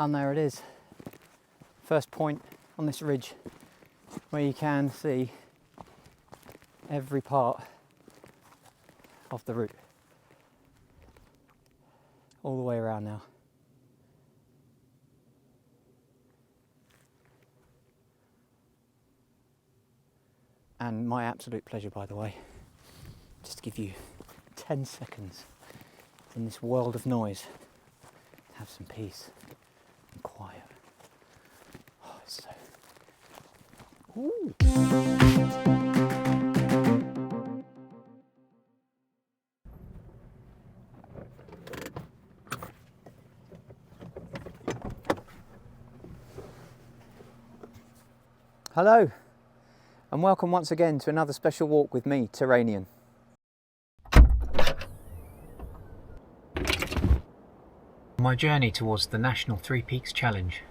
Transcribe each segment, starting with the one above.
And there it is, first point on this ridge where you can see every part of the route all the way around now. And my absolute pleasure, by the way, just to give you 10 seconds in this world of noise, have some peace and quiet. Oh, it's so... Ooh. Hello, and welcome once again to another special walk with me, Terranian. My journey towards the National Three Peaks Challenge.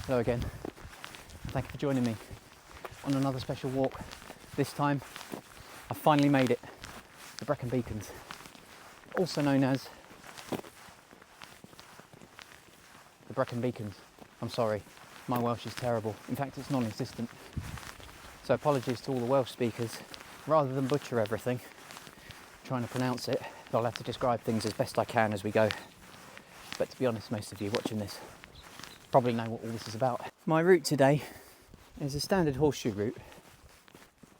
Hello again, thank you for joining me on another special walk. This time I've finally made it, the Brecon Beacons, also known as the Brecon Beacons. I'm sorry, my Welsh is terrible, in fact it's non-existent, so apologies to all the Welsh speakers. Rather than butcher everything trying to pronounce it, I'll have to describe things as best I can as we go. But to be honest, most of you watching this probably know what all this is about. My route today is a standard horseshoe route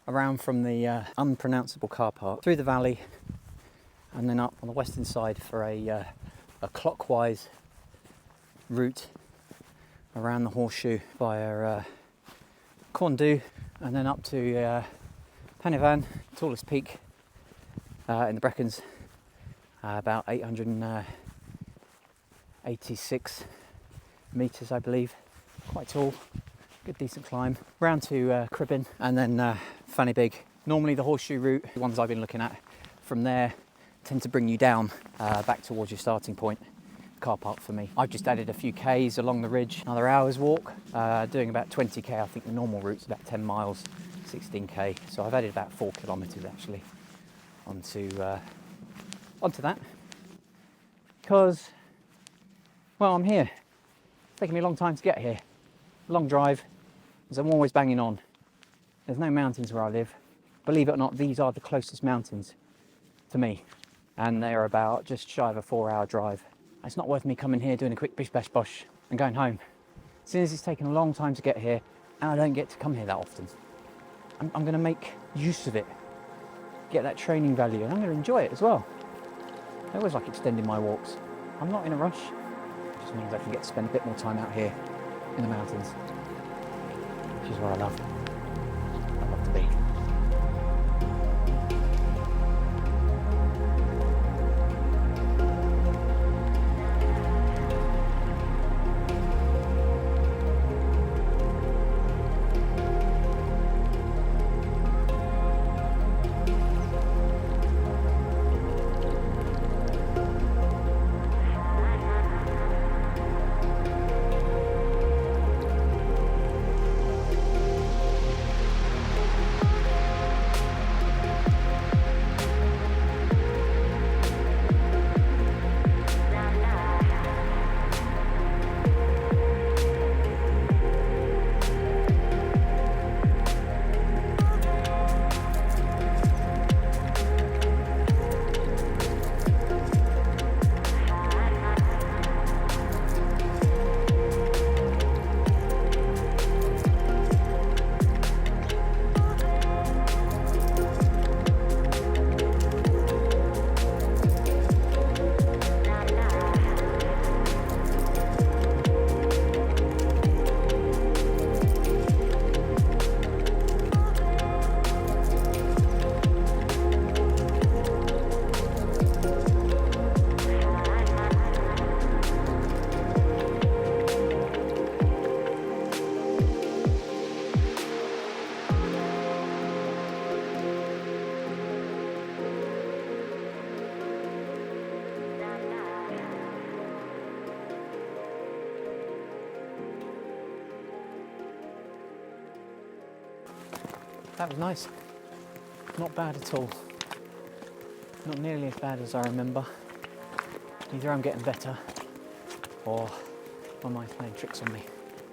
around from the unpronounceable car park, through the valley, and then up on the western side for a clockwise route around the horseshoe via Corndu, and then up to Bannau, tallest peak in the Brecons, about 886 metres, I believe. Quite tall, good decent climb. Round to Cribyn, and then Fanny Big. Normally the horseshoe route, the ones I've been looking at from there, tend to bring you down back towards your starting point. Car park for me. I've just added a few Ks along the ridge, another hour's walk, doing about 20k. I think the normal route's about 10 miles, 16k. So I've added about 4 kilometres actually onto that, because, well, I'm here. It's taken me a long time to get here. Long drive, as I'm always banging on. There's no mountains where I live. Believe it or not, these are the closest mountains to me, and they're about just shy of a 4-hour drive. It's not worth me coming here, doing a quick bish bash bosh and going home. As it's taken a long time to get here, and I don't get to come here that often. I'm going to make use of it, get that training value, and I'm going to enjoy it as well. I always like extending my walks. I'm not in a rush. It just means I can get to spend a bit more time out here in the mountains, which is where I love to be. That was nice. Not bad at all. Not nearly as bad as I remember. Either I'm getting better or my mind's playing tricks on me.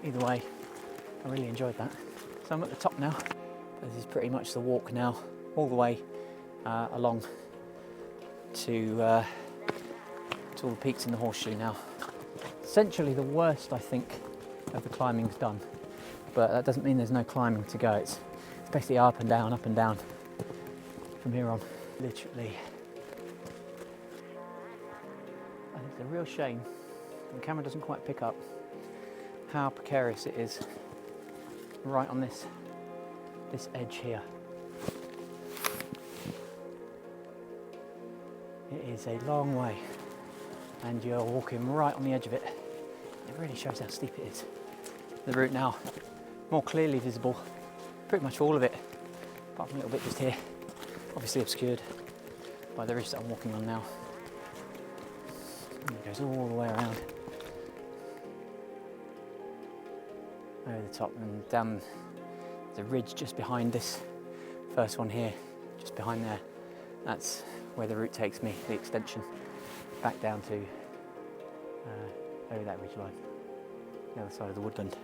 Either way, I really enjoyed that. So I'm at the top now. This is pretty much the walk now, all the way along to all the peaks in the horseshoe now. Essentially the worst, I think, of the climbing's done, but that doesn't mean there's no climbing to go. It's basically up and down from here on. Literally, I think it's a real shame the camera doesn't quite pick up how precarious it is right on this edge here. It is a long way and you're walking right on the edge of it. It really shows how steep it is. The route now more clearly visible, pretty much all of it, apart from a little bit just here, obviously obscured by the ridge that I'm walking on now. And it goes all the way around over the top and down the ridge just behind this first one here, just behind there. That's where the route takes me, the extension, back down to over that ridge line, the other side of the woodland.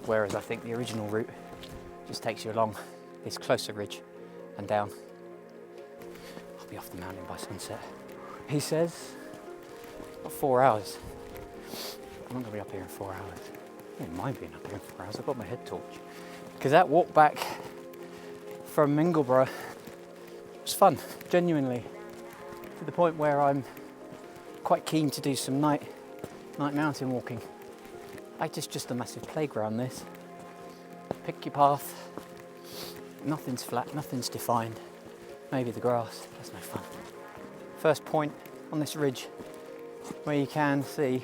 Whereas I think the original route just takes you along this closer ridge and down. I'll be off the mountain by sunset. He says, about 4 hours. I'm not going to be up here in 4 hours. I don't mind being up here in 4 hours. I've got my head torch. Because that walk back from Mingleborough was fun, genuinely, to the point where I'm quite keen to do some night mountain walking. Like just a massive playground, this. Pick your path. Nothing's flat, nothing's defined. Maybe the grass, that's no fun. First point on this ridge where you can see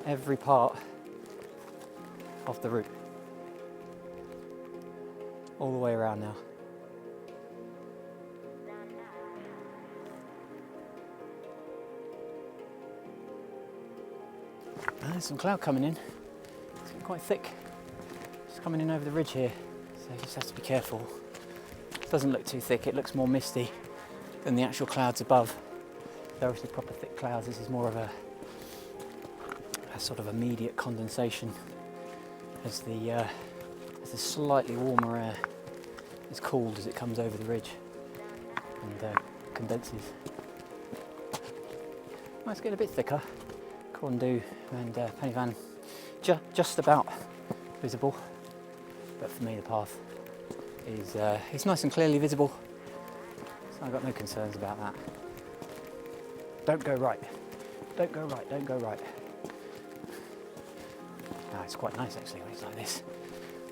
every part of the route. All the way around now. There's some cloud coming in. It's getting quite thick. It's coming in over the ridge here, so you just have to be careful. It doesn't look too thick, it looks more misty than the actual clouds above. They're obviously proper thick clouds. This is more of a sort of immediate condensation as the slightly warmer air is cooled as it comes over the ridge and condenses. Well, it's getting a bit thicker. Corndu and Pennyvan just about visible, but for me the path is it's nice and clearly visible, so I've got no concerns about that. Don't go right, don't go right, don't go right. It's quite nice actually when it's like this.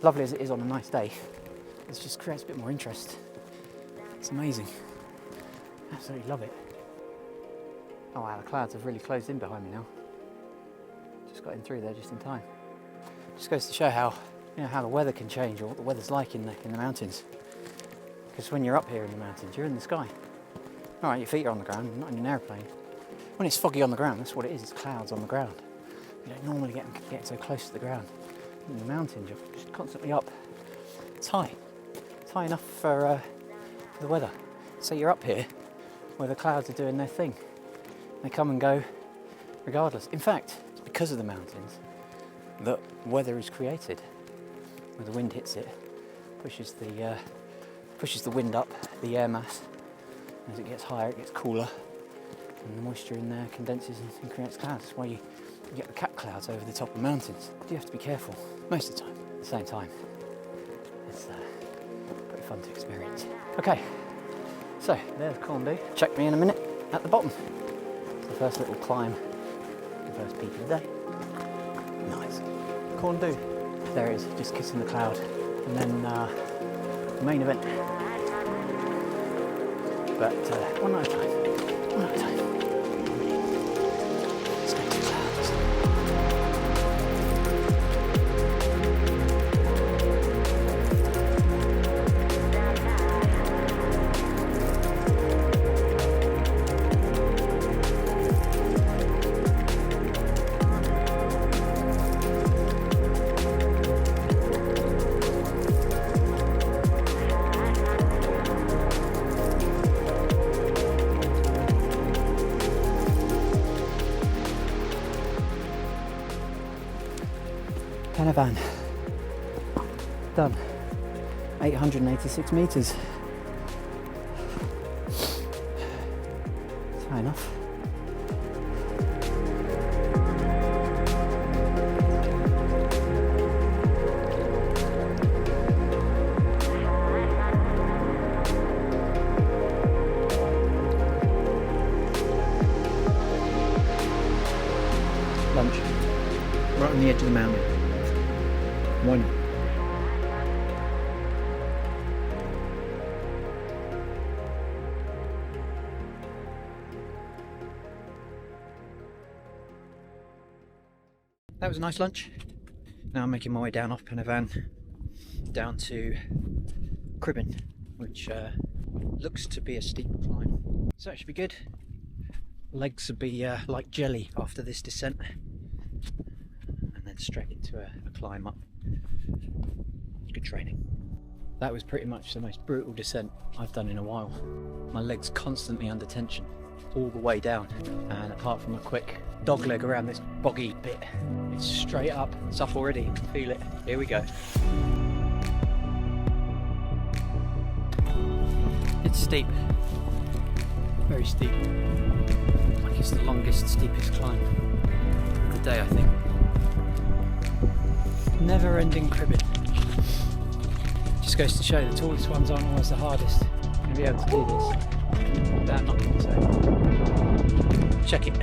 Lovely as it is on a nice day, it just creates a bit more interest. It's amazing, absolutely love it. Oh wow, the clouds have really closed in behind me now. Just got in through there just in time. Just goes to show how, you know, how the weather can change, or what the weather's like in the mountains. Because when you're up here in the mountains, you're in the sky. All right, your feet are on the ground, not in an airplane. When it's foggy on the ground, that's what it is. It's clouds on the ground. You don't normally get so close to the ground. In the mountains, you're just constantly up. It's high. It's high enough for the weather. So you're up here where the clouds are doing their thing. They come and go regardless. In fact, it's because of the mountains that weather is created. When the wind hits it, pushes the wind up, the air mass. As it gets higher, it gets cooler, and the moisture in there condenses and creates clouds. That's why you get the cap clouds over the top of mountains. You have to be careful most of the time. At the same time, it's pretty fun to experience. Okay, so there's Corndu. Check me in a minute at the bottom. It's the first little climb, the first peak of the day. Nice. Corndu. There it is, just kissing the cloud. And then the main event. But one at a time. One at a time. Let's go to the clouds. Caravan. Done. 886 metres. It's high enough. Lunch. Right on the edge of the mountain. Why not? That was a nice lunch. Now I'm making my way down off Pennevan down to Cribyn, which looks to be a steep climb. So it should be good. Legs will be like jelly after this descent, and then straight into a climb up. Good training. That was pretty much the most brutal descent I've done in a while. My legs constantly under tension all the way down, and apart from a quick dog leg around this boggy bit, it's straight up. It's up already, you can feel it. Here we go. It's steep, very steep. Like it's the longest, steepest climb of the day, I think. Never ending Cribyn. Just goes to show the tallest ones aren't always the hardest. You're going to be able to do this without knocking, so check it.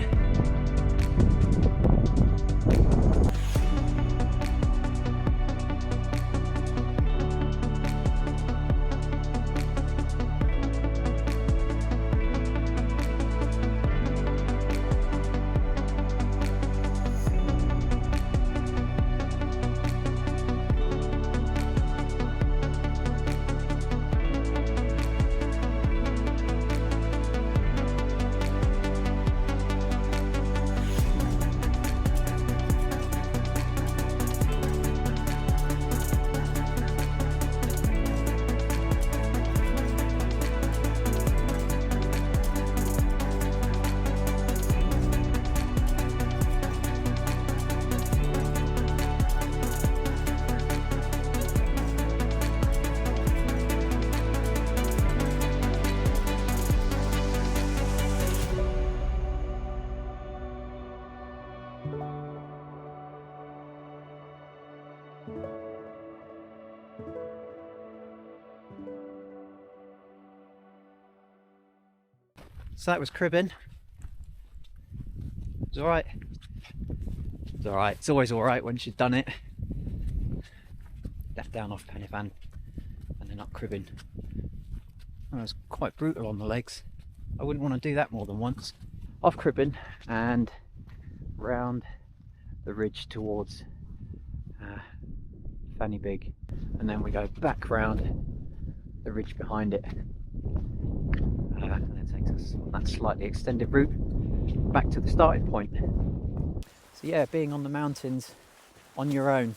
So that was Cribyn. It's alright. It's alright. It's always alright once you've done it. Left down off Pennevan and then up Cribyn. That was quite brutal on the legs. I wouldn't want to do that more than once. Off Cribyn and round the ridge towards Bannau Brycheiniog, and then we go back round the ridge behind it. And it takes us on that slightly extended route back to the starting point. So yeah, being on the mountains on your own,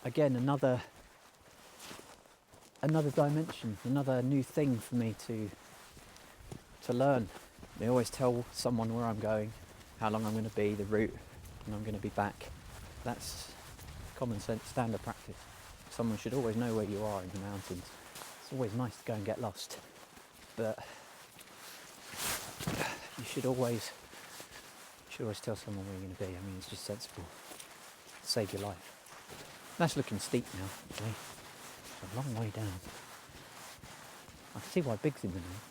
again another dimension, another new thing for me to learn. I always tell someone where I'm going, how long I'm going to be, the route, and I'm going to be back. That's common sense, standard practice. Someone should always know where you are in the mountains. It's always nice to go and get lost, but you should always tell someone where you're going to be. I mean, it's just sensible. Save your life. That's looking steep now, actually. It's a long way down. I can see why Big's in the name.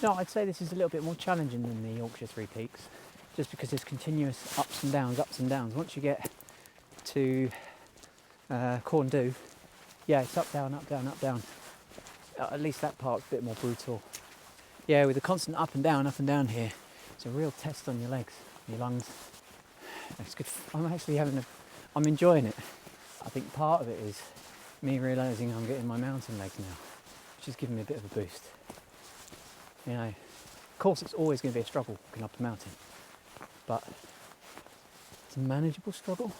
So I'd say this is a little bit more challenging than the Yorkshire Three Peaks, just because there's continuous ups and downs. Once you get to Corndu, yeah, it's up, down, up, down, up, down. At least that part's a bit more brutal. Yeah, with the constant up and down here, it's a real test on your legs, your lungs. It's good. I'm enjoying it. I think part of it is me realising I'm getting my mountain legs now, which is giving me a bit of a boost. You know, of course it's always going to be a struggle walking up the mountain, but it's a manageable struggle,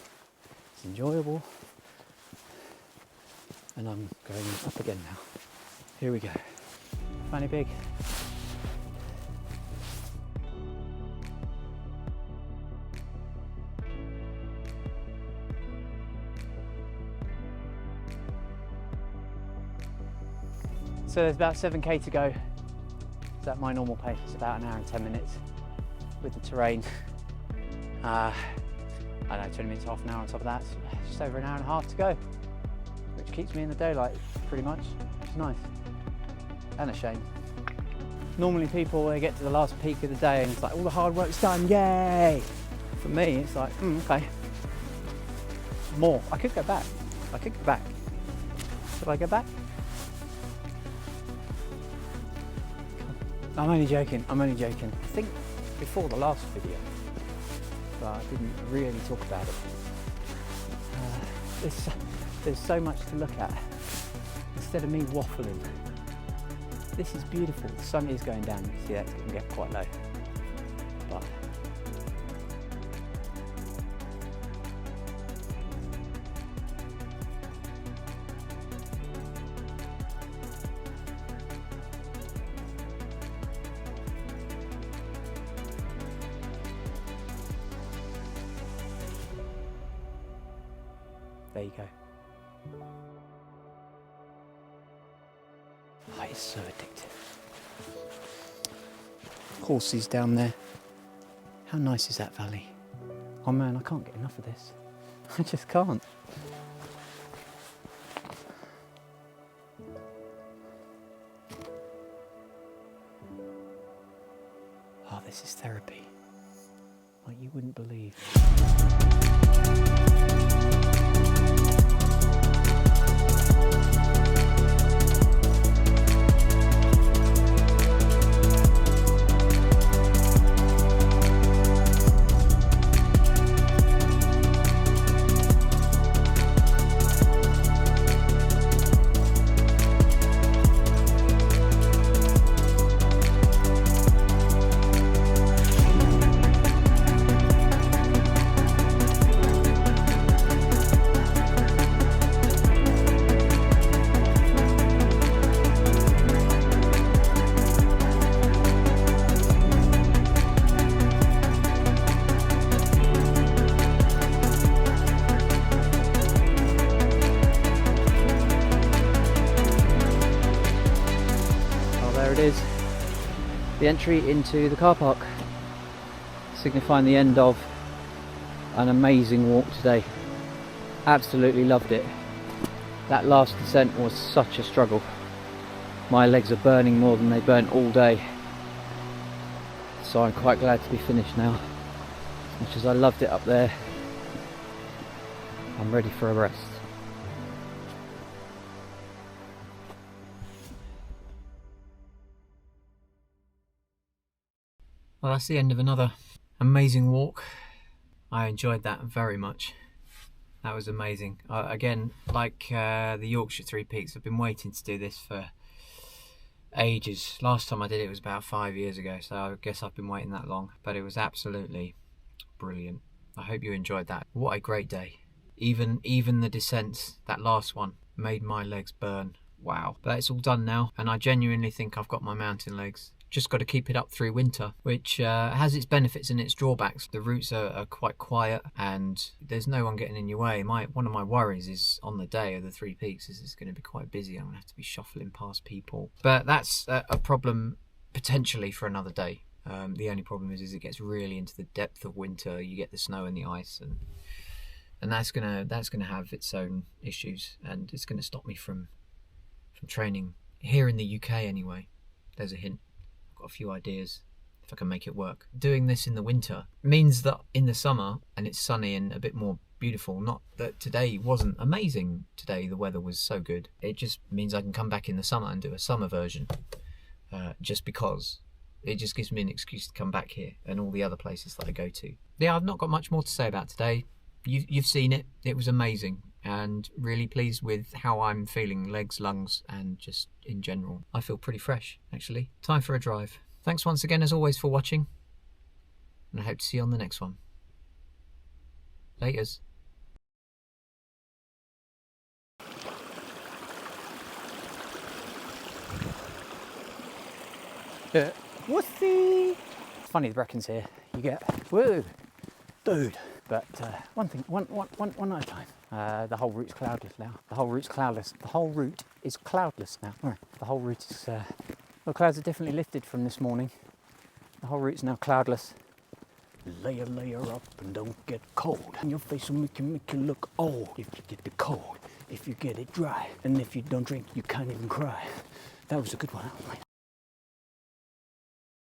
it's enjoyable, and I'm going up again now. Here we go. Bannau Brycheiniog. So there's about 7k to go. So at my normal pace, it's about an hour and 10 minutes with the terrain. I don't know, 20 minutes, half an hour on top of that. So just over an hour and a half to go, which keeps me in the daylight pretty much, which is nice. And a shame. Normally people, they get to the last peak of the day and it's like all the hard work's done, yay! For me, it's like, okay. More. I could go back. I could go back. Should I go back? I'm only joking, I'm only joking. I think before the last video, but I didn't really talk about it. There's so much to look at. Instead of me waffling, this is beautiful. The sun is going down. You can see that can get quite low. But there you go. Oh, it's so addictive. Horses down there. How nice is that valley? Oh man, I can't get enough of this. I just can't. Oh, this is therapy. Like you wouldn't believe. It is the entry into the car park, signifying the end of an amazing walk today. Absolutely loved it. That last descent was such a struggle. My legs are burning more than they burnt all day, so I'm quite glad to be finished now. As much as I loved it up there, I'm ready for a rest. Well, that's the end of another amazing walk. I enjoyed that very much. That was amazing. Again, like the Yorkshire Three Peaks, I've been waiting to do this for ages. Last time I did it was about 5 years ago, so I guess I've been waiting that long. But it was absolutely brilliant. I hope you enjoyed that. What a great day. Even the descents, that last one, made my legs burn. Wow. But it's all done now, and I genuinely think I've got my mountain legs. Just got to keep it up through winter, which has its benefits and its drawbacks. The routes are quite quiet and there's no one getting in your way. One of my worries is on the day of the Three Peaks is it's going to be quite busy. I'm going to have to be shuffling past people. But that's a problem potentially for another day. The only problem is it gets really into the depth of winter. You get the snow and the ice, and that's gonna have its own issues, and it's going to stop me from training here in the UK anyway. There's a hint. A few ideas if I can make it work. Doing this in the winter means that in the summer, and it's sunny and a bit more beautiful, not that today wasn't amazing, today the weather was so good, it just means I can come back in the summer and do a summer version, just because it just gives me an excuse to come back here and all the other places that I go to. Yeah, I've not got much more to say about today. You've seen it. It was amazing, and really pleased with how I'm feeling, legs, lungs, and just in general. I feel pretty fresh, actually. Time for a drive. Thanks once again, as always, for watching, and I hope to see you on the next one. Laters. Whoopsie! It's funny, the Brecon's here. You get, whoa, dude. But one at a time. The whole route's cloudless now. The whole route's cloudless. The whole route is cloudless now. Right. The whole route is... the clouds are definitely lifted from this morning. The whole route's now cloudless. Layer up and don't get cold. And your face will make you look old if you get the cold. If you get it dry. And if you don't drink, you can't even cry. That was a good one.